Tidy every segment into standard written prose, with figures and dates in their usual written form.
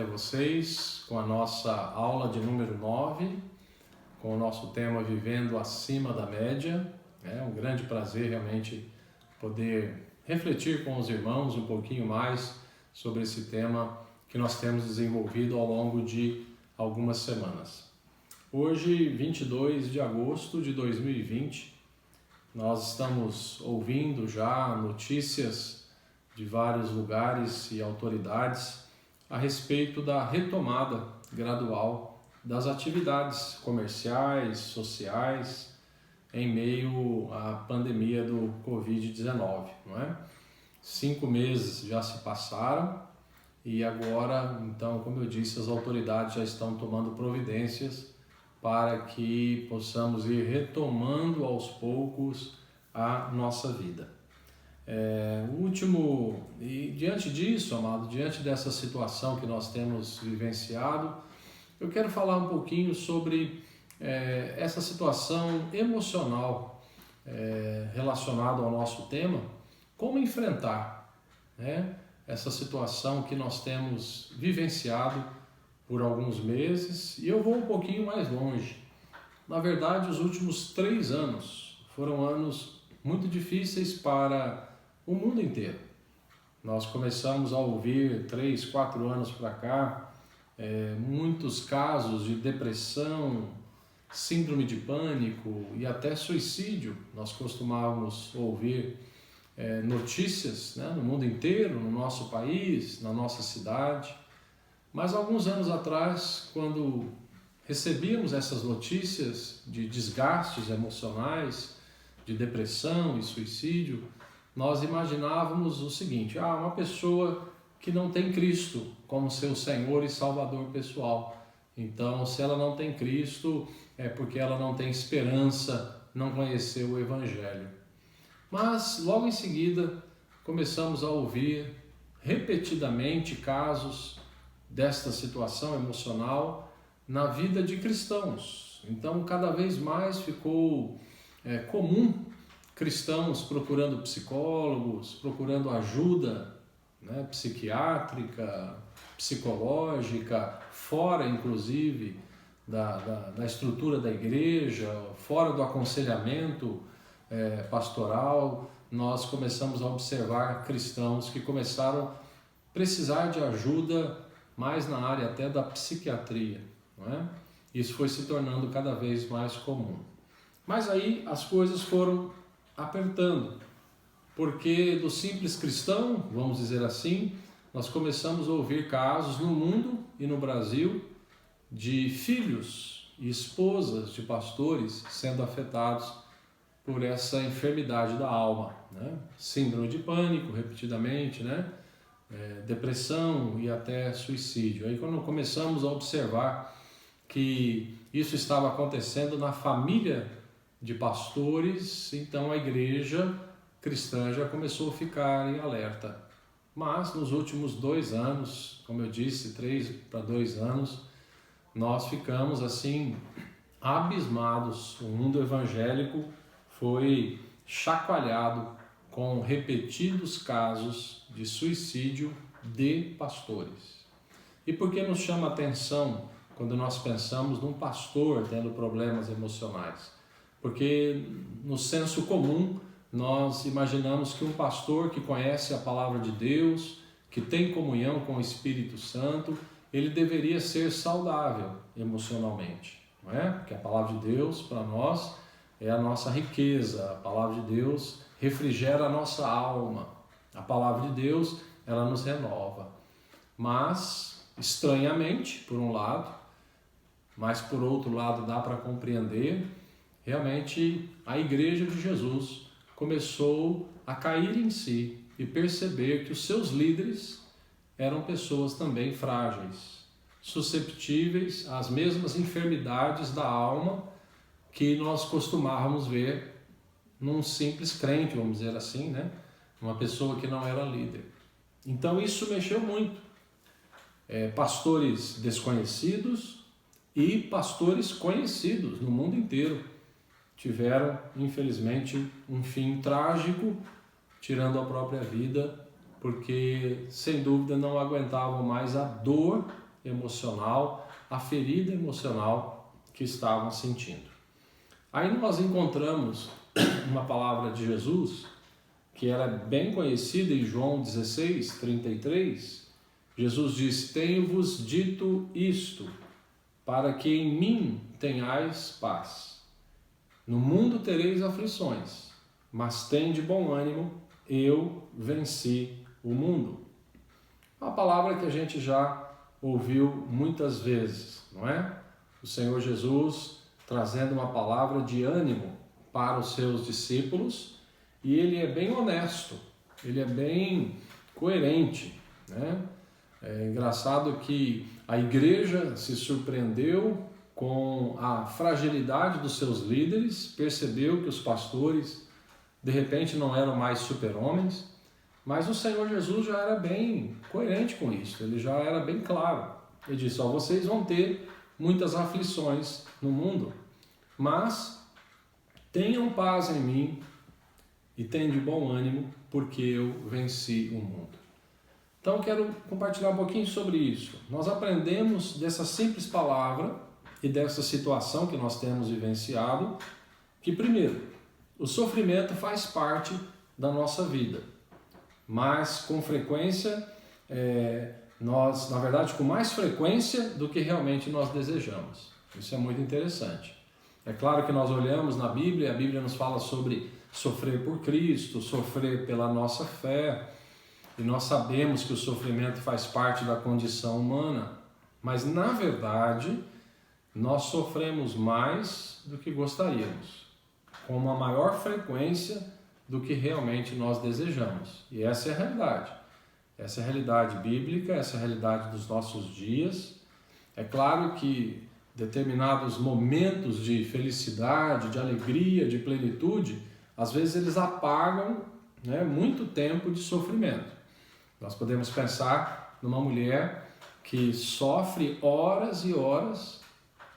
até vocês com a nossa aula de número 9, com o nosso tema Vivendo Acima da Média. É um grande prazer realmente poder refletir com os irmãos um pouquinho mais sobre esse tema que nós temos desenvolvido ao longo de algumas semanas. Hoje, 22 de agosto de 2020, nós estamos ouvindo já notícias de vários lugares e autoridades a respeito da retomada gradual das atividades comerciais, sociais, em meio à pandemia do Covid-19, não é? 5 meses já se passaram e agora, então, como eu disse, as autoridades já estão tomando providências para que possamos ir retomando aos poucos a nossa vida. E diante disso, amado, diante dessa situação que nós temos vivenciado, eu quero falar um pouquinho sobre essa situação emocional relacionada ao nosso tema, como enfrentar, né, essa situação que nós temos vivenciado por alguns meses, e eu vou um pouquinho mais longe. Na verdade, os últimos 3 anos foram anos muito difíceis para o mundo inteiro. Nós começamos a ouvir 3, 4 anos para cá muitos casos de depressão, síndrome de pânico e até suicídio. Nós costumávamos ouvir notícias, né, no mundo inteiro, no nosso país, na nossa cidade. Mas alguns anos atrás, quando recebíamos essas notícias de desgastes emocionais, de depressão e suicídio, nós imaginávamos o seguinte: uma pessoa que não tem Cristo como seu Senhor e Salvador pessoal. Então, se ela não tem Cristo, é porque ela não tem esperança, não conheceu o Evangelho. Mas, logo em seguida, começamos a ouvir repetidamente casos desta situação emocional na vida de cristãos. Então, cada vez mais ficou comum cristãos procurando psicólogos, procurando ajuda, né, psiquiátrica, psicológica, fora inclusive da estrutura da igreja, fora do aconselhamento pastoral. Nós começamos a observar cristãos que começaram a precisar de ajuda mais na área até da psiquiatria, não é? Isso foi se tornando cada vez mais comum. Mas aí as coisas foram apertando, porque do simples cristão, vamos dizer assim, nós começamos a ouvir casos no mundo e no Brasil de filhos e esposas de pastores sendo afetados por essa enfermidade da alma, né? Síndrome de pânico, repetidamente, né? Depressão e até suicídio. Aí quando começamos a observar que isso estava acontecendo na família de pastores, então a igreja cristã já começou a ficar em alerta. Mas nos últimos 2 anos, como eu disse, 3 para 2 anos, nós ficamos assim abismados. O mundo evangélico foi chacoalhado com repetidos casos de suicídio de pastores. E por que nos chama a atenção quando nós pensamos num pastor tendo problemas emocionais? Porque no senso comum nós imaginamos que um pastor que conhece a palavra de Deus, que tem comunhão com o Espírito Santo, ele deveria ser saudável emocionalmente, não é? Porque a palavra de Deus para nós é a nossa riqueza, a palavra de Deus refrigera a nossa alma, a palavra de Deus ela nos renova. Mas, estranhamente, por um lado, mas por outro lado dá para compreender, realmente a Igreja de Jesus começou a cair em si e perceber que os seus líderes eram pessoas também frágeis, susceptíveis às mesmas enfermidades da alma que nós costumávamos ver num simples crente, vamos dizer assim, né? Uma pessoa que não era líder. Então isso mexeu muito. Pastores desconhecidos e pastores conhecidos no mundo inteiro tiveram, infelizmente, um fim trágico, tirando a própria vida, porque, sem dúvida, não aguentavam mais a dor emocional, a ferida emocional que estavam sentindo. Aí nós encontramos uma palavra de Jesus que era bem conhecida em João 16, 33. Jesus diz: tenho-vos dito isto, para que em mim tenhais paz. No mundo tereis aflições, mas tende bom ânimo, eu venci o mundo. Uma palavra que a gente já ouviu muitas vezes, não é? O Senhor Jesus trazendo uma palavra de ânimo para os seus discípulos, e ele é bem honesto, ele é bem coerente, né? É engraçado que a igreja se surpreendeu com a fragilidade dos seus líderes, percebeu que os pastores de repente não eram mais super-homens, mas o Senhor Jesus já era bem coerente com isso, ele já era bem claro. Ele disse: ó, vocês vão ter muitas aflições no mundo, mas tenham paz em mim e tenham de bom ânimo, porque eu venci o mundo. Então eu quero compartilhar um pouquinho sobre isso. Nós aprendemos dessa simples palavra e dessa situação que nós temos vivenciado, que primeiro, o sofrimento faz parte da nossa vida, mas com frequência, nós, na verdade, com mais frequência do que realmente nós desejamos. Isso é muito interessante. É claro que nós olhamos na Bíblia, a Bíblia nos fala sobre sofrer por Cristo, sofrer pela nossa fé, e nós sabemos que o sofrimento faz parte da condição humana, mas na verdade nós sofremos mais do que gostaríamos, com uma maior frequência do que realmente nós desejamos. E essa é a realidade. Essa é a realidade bíblica, essa é a realidade dos nossos dias. É claro que determinados momentos de felicidade, de alegria, de plenitude, às vezes eles apagam, né, muito tempo de sofrimento. Nós podemos pensar numa mulher que sofre horas e horas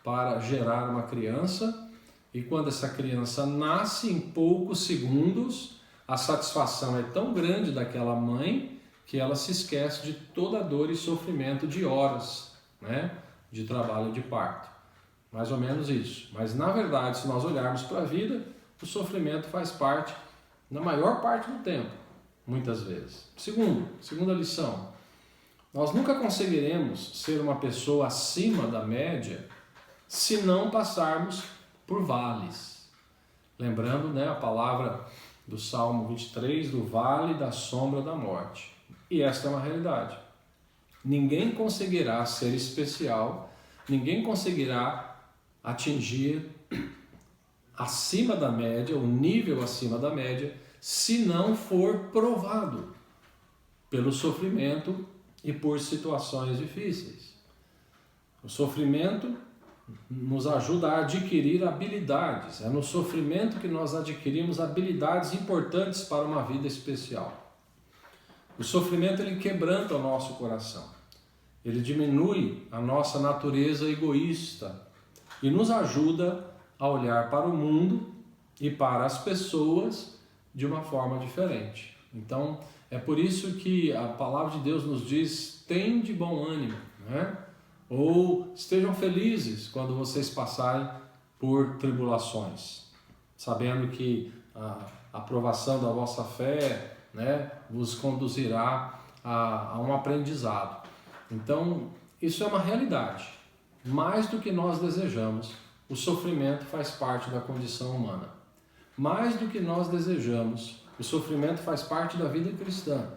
para gerar uma criança, e quando essa criança nasce, em poucos segundos, a satisfação é tão grande daquela mãe que ela se esquece de toda a dor e sofrimento de horas, né, de trabalho de parto. Mais ou menos isso. Mas na verdade, se nós olharmos para a vida, o sofrimento faz parte, na maior parte do tempo, muitas vezes. Segunda lição, nós nunca conseguiremos ser uma pessoa acima da média se não passarmos por vales. Lembrando, né, a palavra do Salmo 23, do vale da sombra da morte. E esta é uma realidade. Ninguém conseguirá ser especial, ninguém conseguirá atingir acima da média, o nível acima da média, se não for provado pelo sofrimento e por situações difíceis. O sofrimento nos ajuda a adquirir habilidades. É no sofrimento que nós adquirimos habilidades importantes para uma vida especial. O sofrimento, ele quebranta o nosso coração. Ele diminui a nossa natureza egoísta e nos ajuda a olhar para o mundo e para as pessoas de uma forma diferente. Então, é por isso que a palavra de Deus nos diz: tende bom ânimo, né? Ou estejam felizes quando vocês passarem por tribulações, sabendo que a aprovação da vossa fé, né, vos conduzirá a um aprendizado. Então, isso é uma realidade. Mais do que nós desejamos, o sofrimento faz parte da condição humana. Mais do que nós desejamos, o sofrimento faz parte da vida cristã.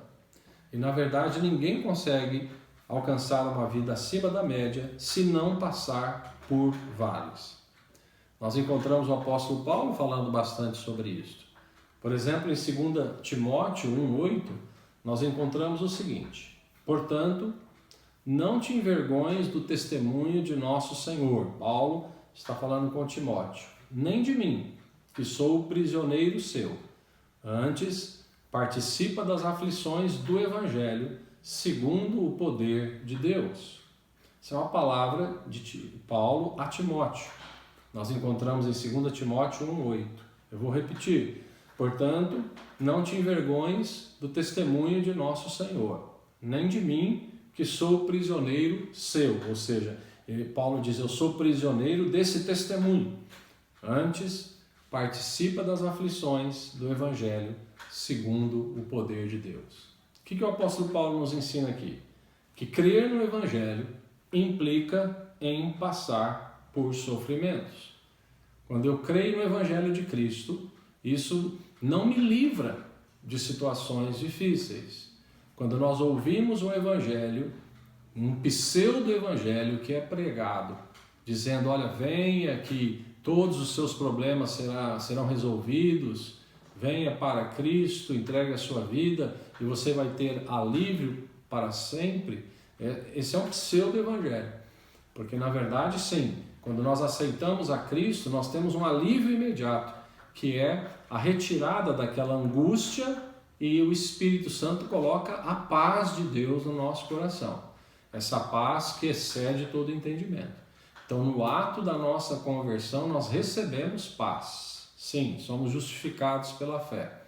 E na verdade ninguém consegue alcançar uma vida acima da média se não passar por vales. Nós encontramos o apóstolo Paulo falando bastante sobre isso. Por exemplo, em 2 Timóteo 1,8, nós encontramos o seguinte: portanto, não te envergonhes do testemunho de nosso Senhor. Paulo está falando com Timóteo. Nem de mim, que sou prisioneiro seu. Antes, participa das aflições do Evangelho, segundo o poder de Deus. Essa é uma palavra de Paulo a Timóteo. Nós encontramos em 2 Timóteo 1,8. Eu vou repetir. Portanto, não te envergonhes do testemunho de nosso Senhor, nem de mim, que sou prisioneiro seu. Ou seja, Paulo diz, eu sou prisioneiro desse testemunho. Antes, participa das aflições do Evangelho segundo o poder de Deus. O que o apóstolo Paulo nos ensina aqui? Que crer no Evangelho implica em passar por sofrimentos. Quando eu creio no Evangelho de Cristo, isso não me livra de situações difíceis. Quando nós ouvimos um Evangelho, um pseudo-evangelho que é pregado, dizendo, olha, venha que todos os seus problemas serão resolvidos, venha para Cristo, entregue a sua vida e você vai ter alívio para sempre. Esse é um pseudo-evangelho, porque na verdade sim, quando nós aceitamos a Cristo, nós temos um alívio imediato, que é a retirada daquela angústia e o Espírito Santo coloca a paz de Deus no nosso coração. Essa paz que excede todo entendimento. Então, no ato da nossa conversão, nós recebemos paz. Sim, somos justificados pela fé.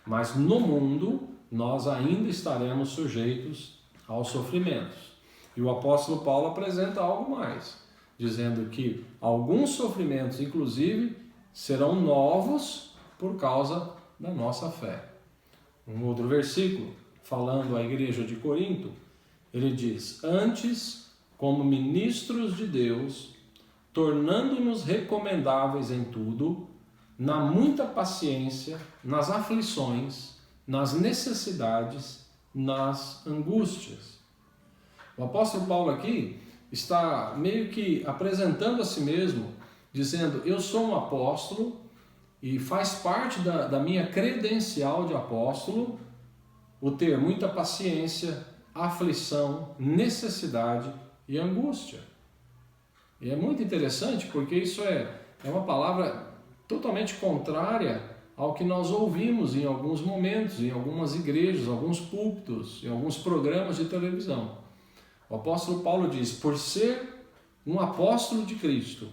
Mas no mundo, nós ainda estaremos sujeitos aos sofrimentos. E o apóstolo Paulo apresenta algo mais, dizendo que alguns sofrimentos, inclusive, serão novos por causa da nossa fé. Um outro versículo, falando à igreja de Corinto, ele diz, antes, como ministros de Deus, tornando-nos recomendáveis em tudo, na muita paciência, nas aflições, nas necessidades, nas angústias. O apóstolo Paulo aqui está meio que apresentando a si mesmo, dizendo, eu sou um apóstolo e faz parte da minha credencial de apóstolo o ter muita paciência, aflição, necessidade e angústia. E é muito interessante porque isso é uma palavra totalmente contrária ao que nós ouvimos em alguns momentos, em algumas igrejas, alguns púlpitos, em alguns programas de televisão. O apóstolo Paulo diz, por ser um apóstolo de Cristo,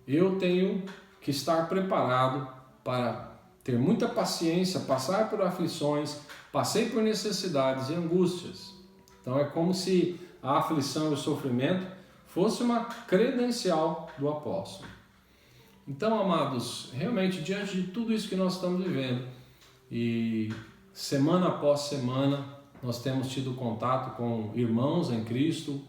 eu tenho que estar preparado para ter muita paciência, passar por aflições, passei por necessidades e angústias. Então é como se a aflição e o sofrimento fosse uma credencial do apóstolo. Então, amados, realmente diante de tudo isso que nós estamos vivendo e semana após semana nós temos tido contato com irmãos em Cristo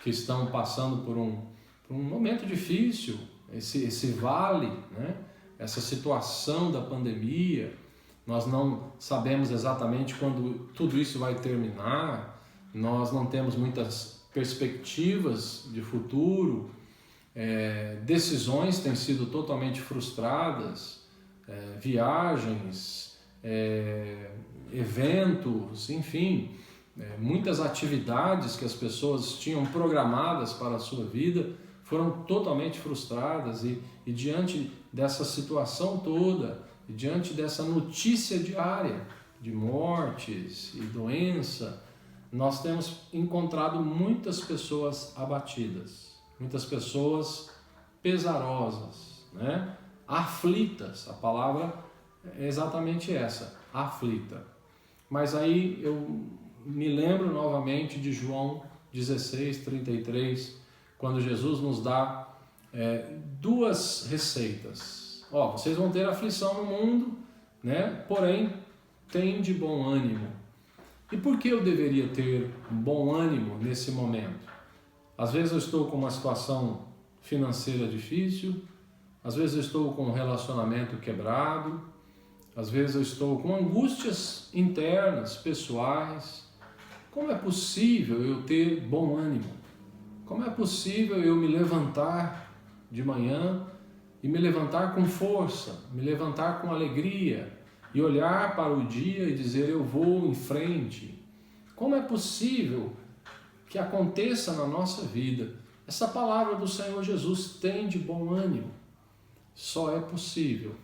que estão passando por um momento difícil, esse vale, né? Essa situação da pandemia, nós não sabemos exatamente quando tudo isso vai terminar, nós não temos muitas perspectivas de futuro, decisões têm sido totalmente frustradas, viagens, eventos, enfim, muitas atividades que as pessoas tinham programadas para a sua vida foram totalmente frustradas e diante dessa situação toda, e diante dessa notícia diária de mortes e doença, nós temos encontrado muitas pessoas abatidas, muitas pessoas pesarosas, né? Aflitas, a palavra é exatamente essa, aflita. Mas aí eu me lembro novamente de João 16:33, quando Jesus nos dá duas receitas. Vocês vão ter aflição no mundo, né? Porém, tem de bom ânimo. E por que eu deveria ter bom ânimo nesse momento? Às vezes eu estou com uma situação financeira difícil, às vezes eu estou com um relacionamento quebrado, às vezes eu estou com angústias internas, pessoais. Como é possível eu ter bom ânimo? Como é possível eu me levantar de manhã e me levantar com força, me levantar com alegria e olhar para o dia e dizer eu vou em frente? Como é possível que aconteça na nossa vida? Essa palavra do Senhor Jesus tem de bom ânimo. Só é possível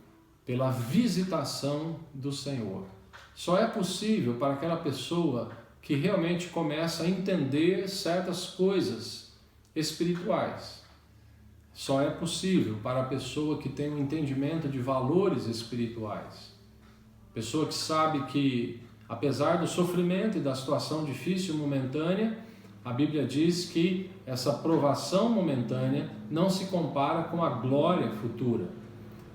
pela visitação do Senhor. Só é possível para aquela pessoa que realmente começa a entender certas coisas espirituais. Só é possível para a pessoa que tem um entendimento de valores espirituais. Pessoa que sabe que, apesar do sofrimento e da situação difícil momentânea, a Bíblia diz que essa provação momentânea não se compara com a glória futura.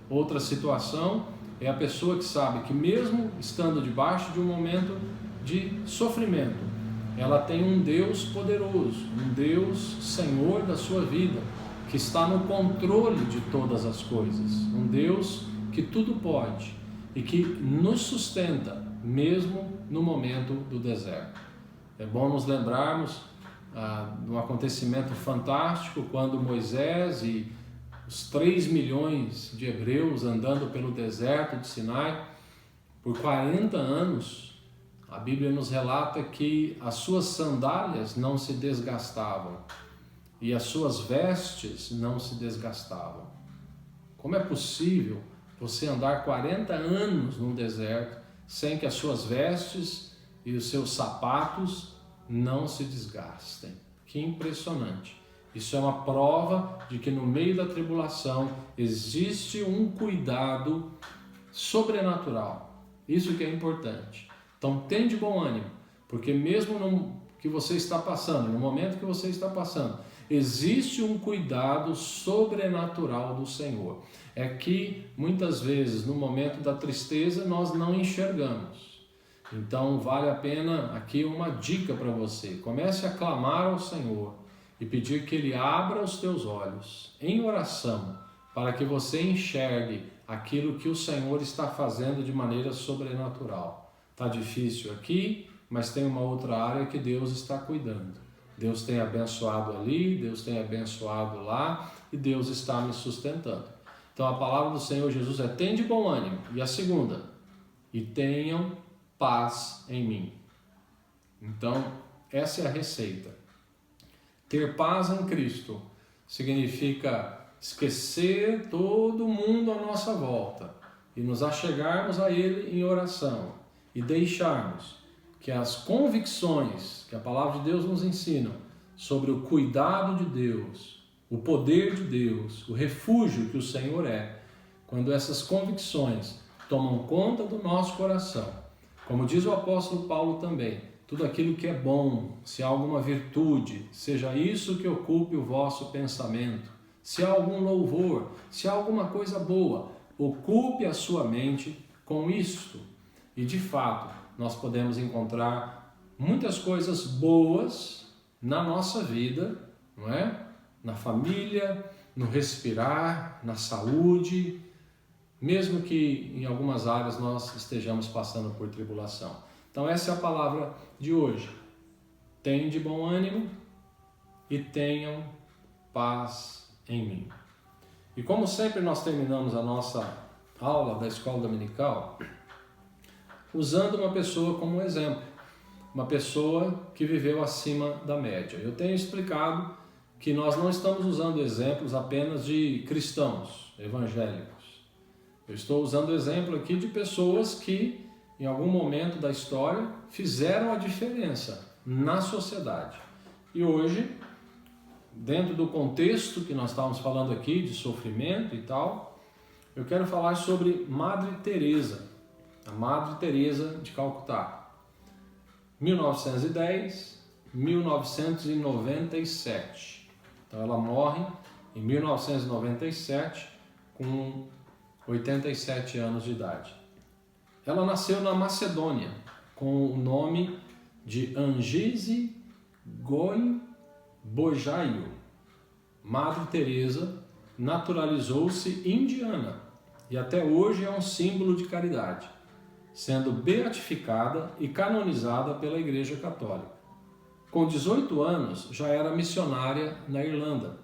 Outra situação é a pessoa que sabe que mesmo estando debaixo de um momento de sofrimento, ela tem um Deus poderoso, um Deus Senhor da sua vida, que está no controle de todas as coisas, um Deus que tudo pode e que nos sustenta mesmo no momento do deserto. É bom nos lembrarmos de um acontecimento fantástico quando Moisés e os 3 milhões de hebreus andando pelo deserto de Sinai por 40 anos, a Bíblia nos relata que as suas sandálias não se desgastavam e as suas vestes não se desgastavam. Como é possível você andar 40 anos num deserto sem que as suas vestes e os seus sapatos não se desgastem? Que impressionante! Isso é uma prova de que no meio da tribulação existe um cuidado sobrenatural. Isso que é importante. Então tem de bom ânimo, porque mesmo no que você está passando, no momento que você está passando, existe um cuidado sobrenatural do Senhor. É que muitas vezes no momento da tristeza nós não enxergamos. Então vale a pena aqui uma dica para você. Comece a clamar ao Senhor e pedir que Ele abra os teus olhos em oração para que você enxergue aquilo que o Senhor está fazendo de maneira sobrenatural. Está difícil aqui, mas tem uma outra área que Deus está cuidando. Deus tem abençoado ali, Deus tem abençoado lá e Deus está me sustentando. Então a palavra do Senhor Jesus é: tem de bom ânimo. E a segunda, e tenham paz em mim. Então essa é a receita. Ter paz em Cristo significa esquecer todo mundo à nossa volta e nos achegarmos a Ele em oração e deixarmos que as convicções que a palavra de Deus nos ensina sobre o cuidado de Deus, o poder de Deus, o refúgio que o Senhor é, quando essas convicções tomam conta do nosso coração, como diz o apóstolo Paulo também, tudo aquilo que é bom, se há alguma virtude, seja isso que ocupe o vosso pensamento, se há algum louvor, se há alguma coisa boa, ocupe a sua mente com isto. E de fato, nós podemos encontrar muitas coisas boas na nossa vida, não é? Na família, no respirar, na saúde, mesmo que em algumas áreas nós estejamos passando por tribulação. Então essa é a palavra de hoje. Tenham de bom ânimo e tenham paz em mim. E como sempre nós terminamos a nossa aula da escola dominical usando uma pessoa como exemplo, uma pessoa que viveu acima da média. Eu tenho explicado que nós não estamos usando exemplos apenas de cristãos evangélicos. Eu estou usando o exemplo aqui de pessoas que em algum momento da história fizeram a diferença na sociedade. E hoje, dentro do contexto que nós estávamos falando aqui de sofrimento e tal, eu quero falar sobre Madre Teresa, a Madre Teresa de Calcutá, 1910-1997. Então ela morre em 1997 com 87 anos de idade. Ela nasceu na Macedônia com o nome de Angise Goi Bojaio. Madre Teresa naturalizou-se indiana e até hoje é um símbolo de caridade, sendo beatificada e canonizada pela Igreja Católica. Com 18 anos já era missionária na Irlanda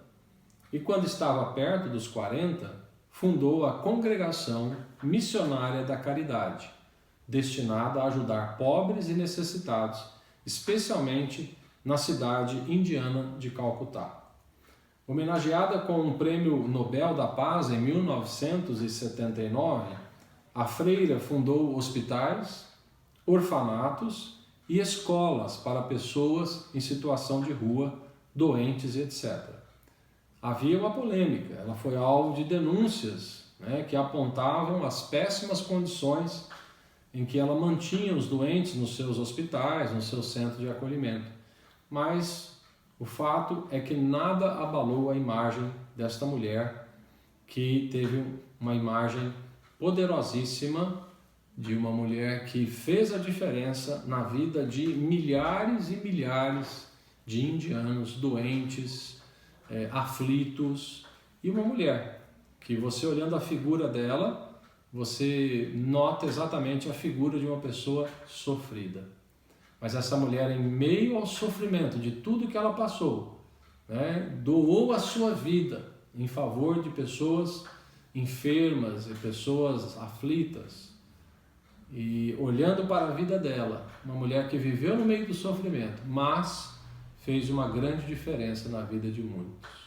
e quando estava perto dos 40, fundou a Congregação Missionária da Caridade, destinada a ajudar pobres e necessitados, especialmente na cidade indiana de Calcutá. Homenageada com um Prêmio Nobel da Paz em 1979, a freira fundou hospitais, orfanatos e escolas para pessoas em situação de rua, doentes e etc. Havia uma polêmica, ela foi alvo de denúncias, que apontavam as péssimas condições em que ela mantinha os doentes nos seus hospitais, no seu centro de acolhimento. Mas O fato é que nada abalou a imagem desta mulher, que teve uma imagem poderosíssima de uma mulher que fez a diferença na vida de milhares e milhares de indianos doentes, aflitos, e uma mulher que você olhando a figura dela, você nota exatamente a figura de uma pessoa sofrida. Mas essa mulher, em meio ao sofrimento de tudo que ela passou, doou a sua vida em favor de pessoas enfermas e pessoas aflitas. E olhando para a vida dela, uma mulher que viveu no meio do sofrimento, mas fez uma grande diferença na vida de muitos.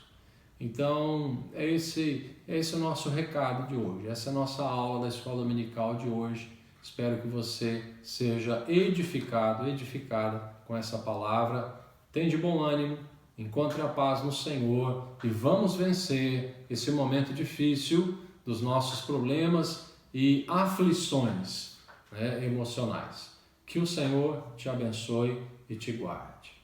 Então, esse o nosso recado de hoje, essa é a nossa aula da Escola Dominical de hoje. Espero que você seja edificado, edificada com essa palavra. Tenha de bom ânimo, encontre a paz no Senhor e vamos vencer esse momento difícil dos nossos problemas e aflições emocionais. Que o Senhor te abençoe e te guarde.